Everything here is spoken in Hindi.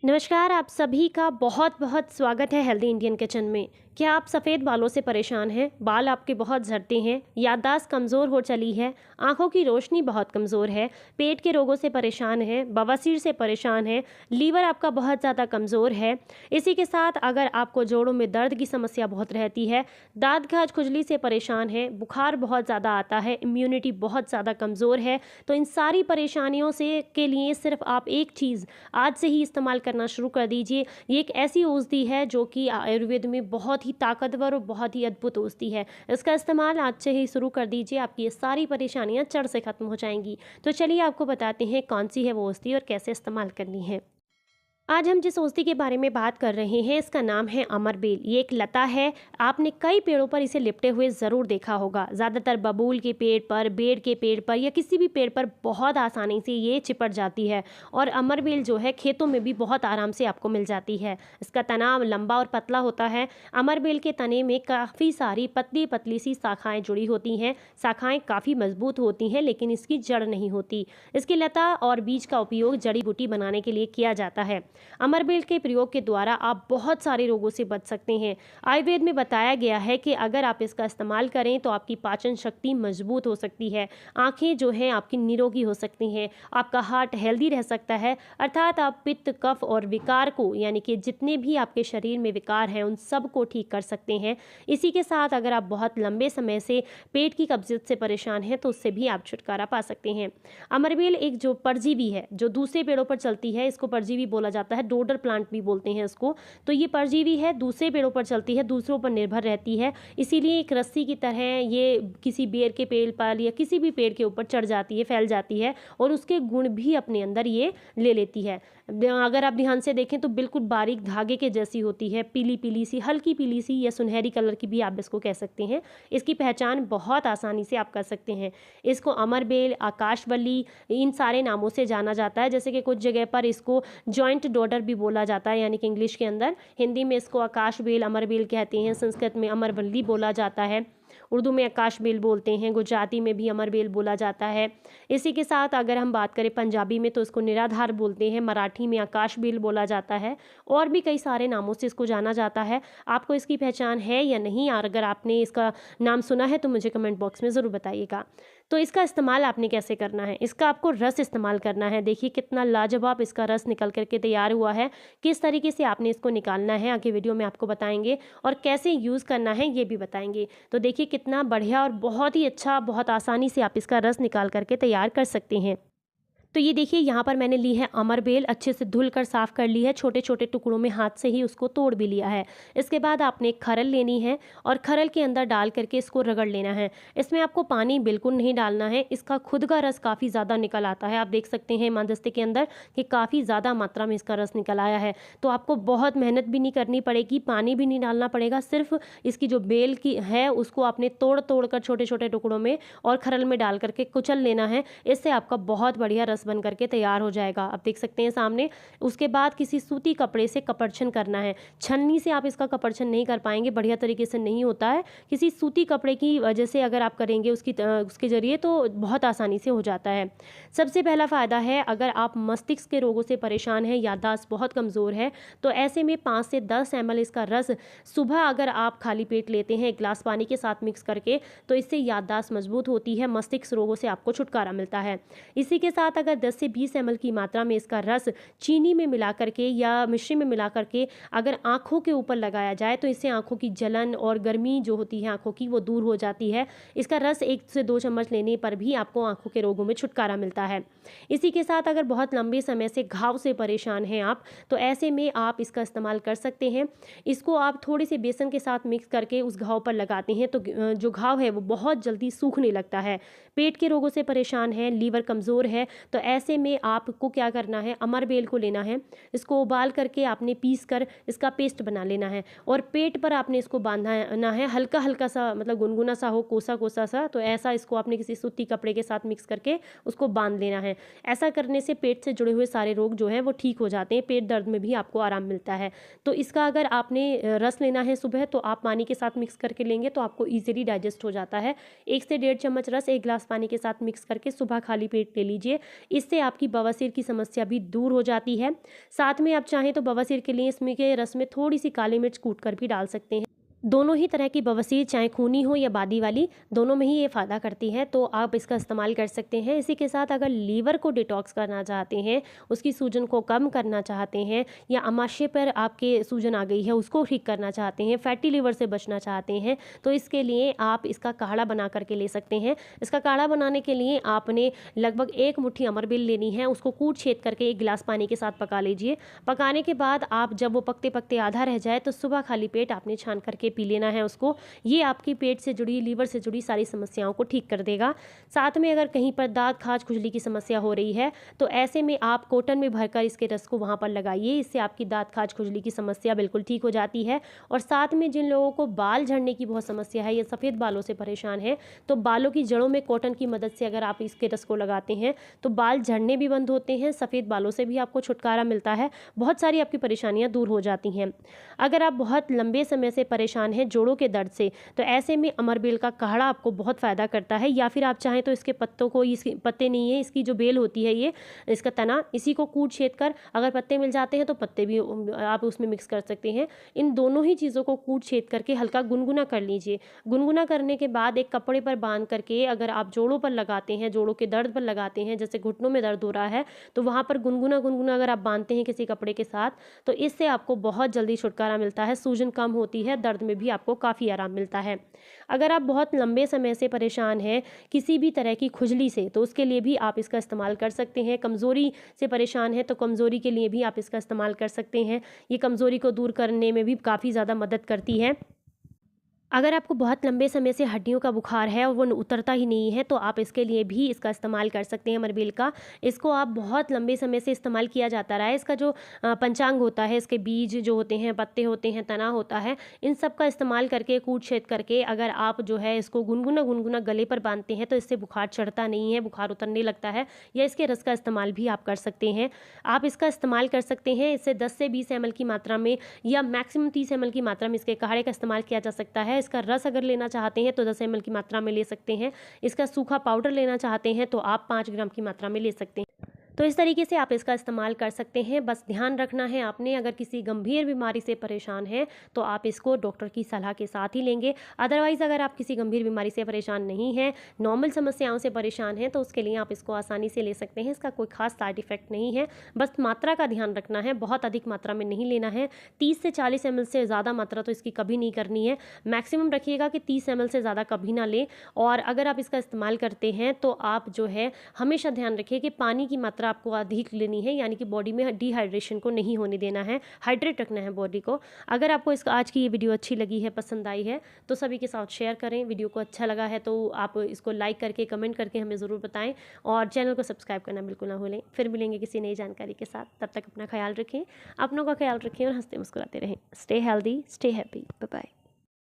नमस्कार, आप सभी का बहुत-बहुत स्वागत है हेल्दी इंडियन किचन में। क्या आप सफ़ेद बालों से परेशान हैं? बाल आपके बहुत झड़ते हैं, याददाश्त कमज़ोर हो चली है, आँखों की रोशनी बहुत कमज़ोर है, पेट के रोगों से परेशान हैं, बवासीर से परेशान हैं, लीवर आपका बहुत ज़्यादा कमज़ोर है। इसी के साथ अगर आपको जोड़ों में दर्द की समस्या बहुत रहती है, दाँत खाज खुजली से परेशान हैं, बुखार बहुत ज़्यादा आता है, इम्यूनिटी बहुत ज़्यादा कमज़ोर है, तो इन सारी परेशानियों से के लिए सिर्फ़ आप एक चीज़ आज से ही इस्तेमाल करना शुरू कर दीजिए। ये एक ऐसी औषधि है जो कि आयुर्वेद में बहुत ही ताकतवर और बहुत ही अद्भुत औषधि है। इसका इस्तेमाल आज से ही शुरू कर दीजिए, आपकी ये सारी परेशानियाँ जड़ से खत्म हो जाएँगी। तो चलिए आपको बताते हैं कौन-सी है वो औषधि और कैसे इस्तेमाल करनी है। आज हम जिस औषधि के बारे में बात कर रहे हैं इसका नाम है अमरबेल। ये एक लता है। आपने कई पेड़ों पर इसे लिपटे हुए ज़रूर देखा होगा। ज़्यादातर बबूल के पेड़ पर, बेर के पेड़ पर या किसी भी पेड़ पर बहुत आसानी से ये चिपट जाती है और अमरबेल जो है खेतों में भी बहुत आराम से आपको मिल जाती है। इसका तना लंबा और पतला होता है। अमरबेल के तने में काफ़ी सारी पतली-पतली सी शाखाएँ जुड़ी होती हैं। शाखाएँ काफ़ी मजबूत होती हैं लेकिन इसकी जड़ नहीं होती। इसकी लता और बीज का उपयोग जड़ी-बूटी बनाने के लिए किया जाता है। अमरबेल के प्रयोग के द्वारा आप बहुत सारे रोगों से बच सकते हैं। आयुर्वेद में बताया गया है कि अगर आप इसका इस्तेमाल करें तो आपकी पाचन शक्ति मजबूत हो सकती है, आंखें जो हैं आपकी निरोगी हो सकती हैं, आपका हार्ट हेल्दी रह सकता है, अर्थात आप पित्त, कफ और विकार को यानी कि जितने भी आपके शरीर में विकार हैं उन सब को ठीक कर सकते हैं। इसी के साथ अगर आप बहुत लंबे समय से पेट की कब्जियत से परेशान हैं तो उससे भी आप छुटकारा पा सकते हैं। अमरबेल एक जो परजीवी है जो दूसरे पेड़ों पर चलती है, इसको परजीवी बोला जाता है, डोडर प्लांट भी बोलते हैं इसको। तो ये परजीवी है, दूसरे पेड़ों पर चलती है, दूसरों पर निर्भर रहती है, इसीलिए एक रस्सी की तरह ये किसी बेर के पेड़ पर या किसी भी पेड़ के ऊपर चढ़ जाती है, फैल जाती है और उसके गुण भी अपने अंदर ये ले लेती है। अगर आप ध्यान से देखें तो बिल्कुल बारीक धागे के जैसी होती है, पीली-पीली सी, हल्की पीली सी या सुनहरी कलर की भी आप इसको कह सकते हैं। इसकी पहचान बहुत आसानी से आप कर सकते हैं। इसको अमरबेल, आकाशवल्ली इन सारे नामों से जाना जाता है। जैसे कि कुछ जगह पर इसको जॉइंट डॉटर भी बोला जाता है, यानी कि इंग्लिश के अंदर। हिंदी में इसको आकाशबेल, अमरबेल कहते हैं, संस्कृत में अमरवल्ली बोला जाता है, उर्दू में आकाशबेल बोलते हैं, गुजराती में भी अमरबेल बोला जाता है। इसी के साथ अगर हम बात करें पंजाबी में तो इसको निराधार बोलते हैं, मराठी में आकाशबेल बोला जाता है और भी कई सारे नामों से इसको जाना जाता है। आपको इसकी पहचान है या नहीं, और अगर आपने इसका नाम सुना है तो मुझे कमेंट बॉक्स में ज़रूर बताइएगा। तो इसका इस्तेमाल आपने कैसे करना है? इसका आपको रस इस्तेमाल करना है। देखिए कितना लाजवाब इसका रस निकल कर के तैयार हुआ है। किस तरीके से आपने इसको निकालना है आगे वीडियो में आपको बताएँगे और कैसे यूज़ करना है ये भी बताएँगे। तो देखिए कितना बढ़िया और बहुत ही अच्छा, बहुत आसानी से आप इसका रस निकाल कर के तैयार कर सकते हैं। तो ये देखिए यहाँ पर मैंने ली है अमरबेल, अच्छे से धुल कर साफ़ कर ली है, छोटे-छोटे टुकड़ों में हाथ से ही उसको तोड़ भी लिया है। इसके बाद आपने एक खरल लेनी है और खरल के अंदर डाल करके इसको रगड़ लेना है। इसमें आपको पानी बिल्कुल नहीं डालना है, इसका खुद का रस काफ़ी ज़्यादा निकल आता है। आप देख सकते हैं इमामदस्ते के अंदर कि काफ़ी ज़्यादा मात्रा में इसका रस निकल आया है। तो आपको बहुत मेहनत भी नहीं करनी पड़ेगी, पानी भी नहीं डालना पड़ेगा, सिर्फ़ इसकी जो बेल की है उसको आपने तोड़-तोड़ कर छोटे-छोटे टुकड़ों में और खरल में डाल करके कुचल लेना है। इससे आपका बहुत बढ़िया रस बन करके तैयार हो जाएगा। आप देख सकते हैं सामने। उसके बाद किसी सूती कपड़े से कपरछन करना है। छन्नी से आप इसका कपरछन नहीं कर पाएँगे, बढ़िया तरीके से नहीं होता है। किसी सूती कपड़े की वजह से अगर आप करेंगे उसके ज़रिए तो बहुत आसानी से हो जाता है। सबसे पहला फ़ायदा है, अगर आप मस्तिष्क के रोगों से परेशान हैं, याददाश्त बहुत कमज़ोर है, तो ऐसे में 5 से 10 एमएल इसका रस सुबह अगर आप खाली पेट लेते हैं 1 ग्लास पानी के साथ मिक्स करके, तो इससे याददाश्त मजबूत होती है, मस्तिष्क रोगों से आपको छुटकारा मिलता है। इसी के साथ अगर 10 से 20 एमएल की मात्रा में इसका रस चीनी में मिला करके या मिश्री में मिला करके अगर आँखों के ऊपर लगाया जाए तो इससे आँखों की जलन और गर्मी जो होती है आँखों की वो दूर हो जाती है। इसका रस 1 से 2 चम्मच लेने पर भी आपको आँखों के रोगों में छुटकारा मिलता है। इसी के साथ अगर बहुत लंबे समय से घाव से परेशान हैं आप, तो ऐसे में आप इसका इस्तेमाल कर सकते हैं। इसको आप थोड़े से बेसन के साथ मिक्स करके उस घाव पर लगाते हैं तो जो घाव है वो बहुत जल्दी सूखने लगता है। पेट के रोगों से परेशान हैं, लीवर कमज़ोर है, तो ऐसे में आपको क्या करना है, अमरबेल को लेना है, इसको उबाल करके आपने पीस कर इसका पेस्ट बना लेना है और पेट पर आपने इसको बांधना है, हल्का हल्का सा, मतलब गुनगुना सा हो, कोसा कोसा सा, तो ऐसा इसको आपने किसी सूती कपड़े के साथ मिक्स करके उसको बांध लेना है। ऐसा करने से पेट से जुड़े हुए सारे रोग जो हैं वो ठीक हो जाते हैं, पेट दर्द में भी आपको आराम मिलता है। तो इसका अगर आपने रस लेना है सुबह तो आप पानी के साथ मिक्स करके लेंगे तो आपको ईजिली डाइजेस्ट हो जाता है। 1 से 1.5 चम्मच रस 1 गिलास पानी के साथ मिक्स करके सुबह खाली पेट ले लीजिए। इससे आपकी बवासीर की समस्या भी दूर हो जाती है। साथ में आप चाहें तो बवासीर के लिए इसमें के रस में थोड़ी सी काली मिर्च कूट कर भी डाल सकते हैं। दोनों ही तरह की बवासीर, चाहे खूनी हो या बादी वाली, दोनों में ही ये फ़ायदा करती है, तो आप इसका इस्तेमाल कर सकते हैं। इसी के साथ अगर लीवर को डिटॉक्स करना चाहते हैं, उसकी सूजन को कम करना चाहते हैं, या अमाशय पर आपके सूजन आ गई है उसको ठीक करना चाहते हैं, फैटी लिवर से बचना चाहते हैं, तो इसके लिए आप इसका काढ़ा बना करके ले सकते हैं। इसका काढ़ा बनाने के लिए आपने लगभग 1 मुट्ठी अमरबेल लेनी है, उसको कूट छेद करके 1 गिलास पानी के साथ पका लीजिए। पकाने के बाद आप जब वो पकते पकते आधा रह जाए तो सुबह खाली पेट आपने छान करके पी लेना है उसको। ये आपकी पेट से जुड़ी, लीवर से जुड़ी सारी समस्याओं को ठीक कर देगा। साथ में अगर कहीं पर दांत, खाज, खुजली की समस्या हो रही है तो ऐसे में आप कॉटन में भरकर इसके रस को वहाँ पर लगाइए। इससे आपकी दांत, खाज, खुजली की समस्या बिल्कुल ठीक हो जाती है। और साथ में जिन लोगों को बाल झड़ने की बहुत समस्या है या सफ़ेद बालों से परेशान है, तो बालों की जड़ों में कॉटन की मदद से अगर आप इसके रस को लगाते हैं तो बाल झड़ने भी बंद होते हैं, सफ़ेद बालों से भी आपको छुटकारा मिलता है, बहुत सारी आपकी परेशानियां दूर हो जाती हैं। अगर आप बहुत लंबे समय से परेशान हैं जोड़ों के दर्द से, तो ऐसे में अमरबेल का काढ़ा आपको बहुत फ़ायदा करता है। या फिर आप चाहें तो इसके पत्तों को, इसके पत्ते नहीं है, इसकी जो बेल होती है, ये इसका तना, इसी को कूट छेद कर, अगर पत्ते मिल जाते हैं तो पत्ते भी आप उसमें मिक्स कर सकते हैं। इन दोनों ही चीज़ों को कूट छेद करके हल्का गुनगुना कर लीजिए। गुनगुना करने के बाद एक कपड़े पर बांध करके अगर आप जोड़ों पर लगाते हैं, जोड़ों के दर्द पर लगाते हैं, जैसे घुटनों में दर्द हो रहा है तो वहाँ पर गुनगुना गुनगुना अगर आप बांधते हैं किसी कपड़े के साथ, तो इससे आपको बहुत जल्दी छुटकारा मिलता है, सूजन कम होती है, दर्द में भी आपको काफ़ी आराम मिलता है। अगर आप बहुत लंबे समय से परेशान हैं किसी भी तरह की खुजली से, तो उसके लिए भी आप इसका इस्तेमाल कर सकते हैं। कमज़ोरी से परेशान हैं तो कमज़ोरी के लिए भी आप इसका इस्तेमाल कर सकते हैं। ये कमज़ोरी को दूर करने में भी काफ़ी ज़्यादा मदद करती है। अगर आपको बहुत लंबे समय से हड्डियों का बुखार है और वो उतरता ही नहीं है, तो आप इसके लिए भी इसका इस्तेमाल कर सकते हैं अमरबेल का। इसको आप बहुत लंबे समय से इस्तेमाल किया जाता रहा है। इसका जो पंचांग होता है, इसके बीज जो होते हैं, पत्ते होते हैं, तना होता है, इन सब का इस्तेमाल करके, कूट छेद करके अगर आप जो है इसको गुनगुना गुनगुना गले पर बांधते हैं तो इससे बुखार चढ़ता नहीं है, बुखार उतरने लगता है। या इसके रस का इस्तेमाल भी आप कर सकते हैं। आप इसका इस्तेमाल कर सकते हैं, इससे 10 से 20 ml की मात्रा में या मैक्सिमम 30 ml की मात्रा में इसके काढ़े का इस्तेमाल किया जा सकता है। इसका रस अगर लेना चाहते हैं तो 10 ml की मात्रा में ले सकते हैं। इसका सूखा पाउडर लेना चाहते हैं तो आप 5 ग्राम की मात्रा में ले सकते हैं। तो इस तरीके से आप इसका इस्तेमाल कर सकते हैं। बस ध्यान रखना है आपने, अगर किसी गंभीर बीमारी से परेशान हैं तो आप इसको डॉक्टर की सलाह के साथ ही लेंगे। अदरवाइज़ अगर आप किसी गंभीर बीमारी से परेशान नहीं हैं, नॉर्मल समस्याओं से परेशान हैं, तो उसके लिए आप इसको आसानी से ले सकते हैं। इसका कोई खास साइड इफ़ेक्ट नहीं है, बस मात्रा का ध्यान रखना है, बहुत अधिक मात्रा में नहीं लेना है। 30 से 40 ml से ज़्यादा मात्रा तो इसकी कभी नहीं करनी है। मैक्सिमम रखिएगा कि 30 ml से ज़्यादा कभी ना लें। और अगर आप इसका इस्तेमाल करते हैं तो आप जो है हमेशा ध्यान रखिए कि पानी की मात्रा आपको अधिक लेनी है, यानी कि बॉडी में डिहाइड्रेशन को नहीं होने देना है, हाइड्रेट रखना है बॉडी को। अगर आपको इसका आज की ये वीडियो अच्छी लगी है, पसंद आई है, तो सभी के साथ शेयर करें। वीडियो को अच्छा लगा है तो आप इसको लाइक करके, कमेंट करके हमें ज़रूर बताएं, और चैनल को सब्सक्राइब करना बिल्कुल ना भूलें। फिर मिलेंगे किसी नई जानकारी के साथ, तब तक अपना ख्याल रखें, अपनों का ख्याल रखें और हंसते मुस्कुराते रहें। Stay healthy, stay happy, bye bye.